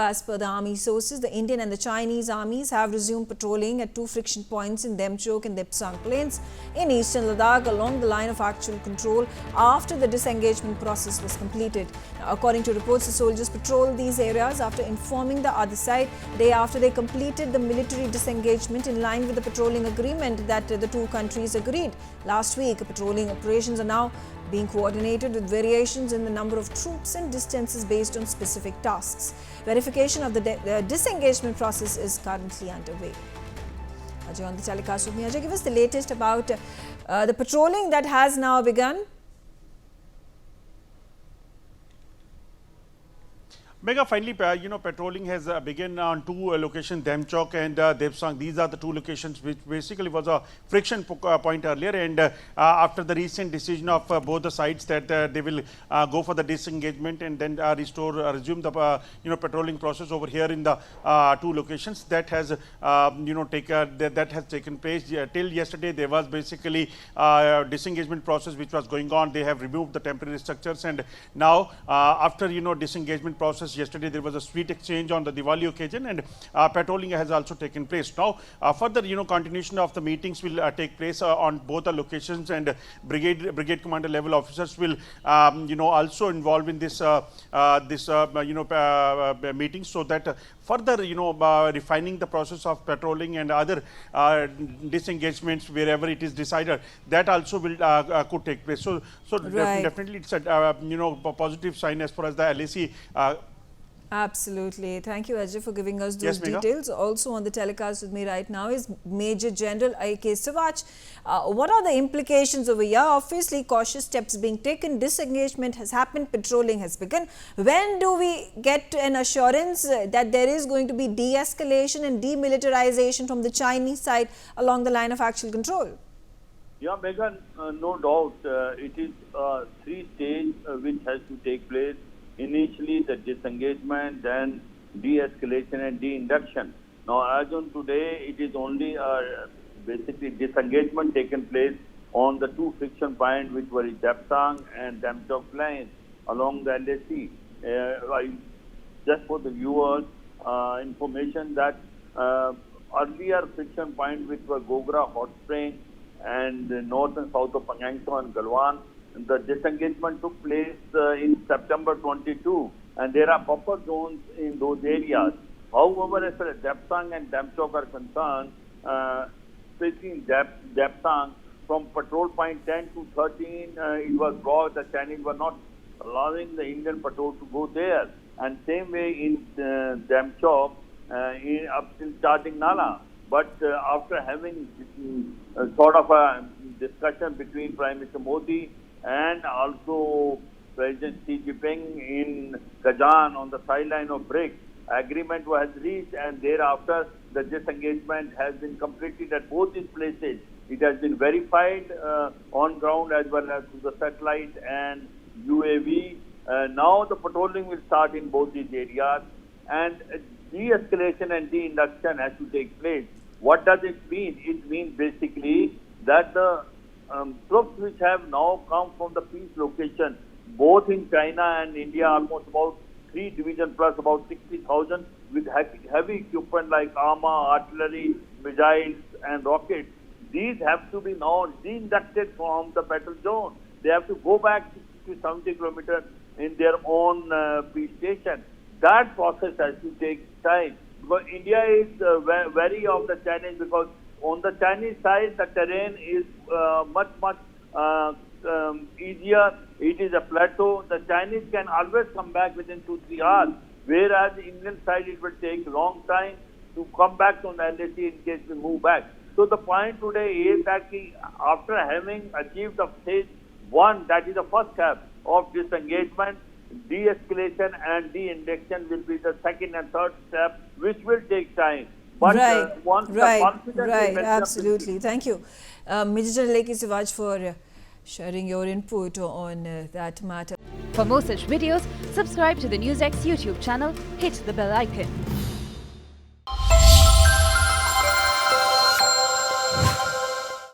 As per the army sources, the Indian and the Chinese armies have resumed patrolling at two friction points in Demchok and Depsang plains in eastern Ladakh along the line of actual control after the disengagement process was completed. Now, according to reports, the soldiers patrolled these areas after informing the other side a day after they completed the military disengagement in line with the patrolling agreement that the two countries agreed last week. Patrolling operations are now being coordinated with variations in the number of troops and distances based on specific tasks. Verification of the disengagement process is currently underway. Ajay on the telecast with me. Ajay, give us the latest about the patrolling that has now begun. Mega, finally, patrolling has begun on two locations, Demchok and Depsang. These are the two locations which basically was a friction point earlier. And after the recent decision of both the sides that they will go for the disengagement and then resume the patrolling process over here in the two locations, that has that has taken place. Till yesterday, there was basically disengagement process which was going on. They have removed the temporary structures, and now after disengagement process. Yesterday there was a sweet exchange on the Diwali occasion, and patrolling has also taken place. Now further continuation of the meetings will take place on both the locations, and brigade commander level officers will also involve in this meeting, so that further refining the process of patrolling and other disengagements wherever it is decided, that also will could take place. So right. Definitely it's a positive sign as far as the LAC. Absolutely. Thank you, Ajay, for giving us those Yes, details. Also on the telecast with me right now is Major General A.K. Sivach. What are the implications over here? Obviously, cautious steps being taken. Disengagement has happened. Patrolling has begun. When do we get an assurance that there is going to be de-escalation and demilitarization from the Chinese side along the line of actual control? Yeah, Megan, no doubt. It is a three-stage which has to take place. Initially, the disengagement, then de-escalation and de-induction. Now, as on today, it is only basically disengagement taken place on the two friction points, which were in Depsang and Demchok plains along the LAC. Just for the viewers, information that earlier friction points, which were Gogra, Hot Spring, and north and south of Pangangso and Galwan, the disengagement took place in September 22, and there are buffer zones in those areas. However, as far as Depsang and Demchok are concerned, especially in Depsang, from patrol point 10 to 13, it was blocked. The Chinese were not allowing the Indian patrol to go there. And same way in Demchok, up till starting Nala. But after having sort of a discussion between Prime Minister Modi and also President Xi Jinping in Kazan on the sideline of BRICS, agreement was reached, and thereafter the disengagement has been completed at both these places. It has been verified on ground as well as through the satellite and UAV. Now the patrolling will start in both these areas, and de-escalation and de-induction has to take place. What does it mean? It means basically that the troops which have now come from the peace location, both in China and India, almost about 3 divisions plus about 60,000 with heavy equipment like armor, artillery, missiles and rockets. These have to be now de-inducted from the battle zone. They have to go back 60 to 70 kilometers in their own peace station. That process has to take time. Because India is wary of the Chinese, because on the Chinese side, the terrain is much easier. It is a plateau. The Chinese can always come back within 2-3 hours, whereas the Indian side, it will take a long time to come back on the LAC in case we move back. So the point today is that after having achieved the stage 1, that is the first step of disengagement, de-escalation and de-induction will be the second and third step, which will take time. But once the confidence is absolutely. Thank you, Major General A.K. Sivach, for sharing your input on that matter. For more such videos, subscribe to the NewsX YouTube channel, hit the bell icon.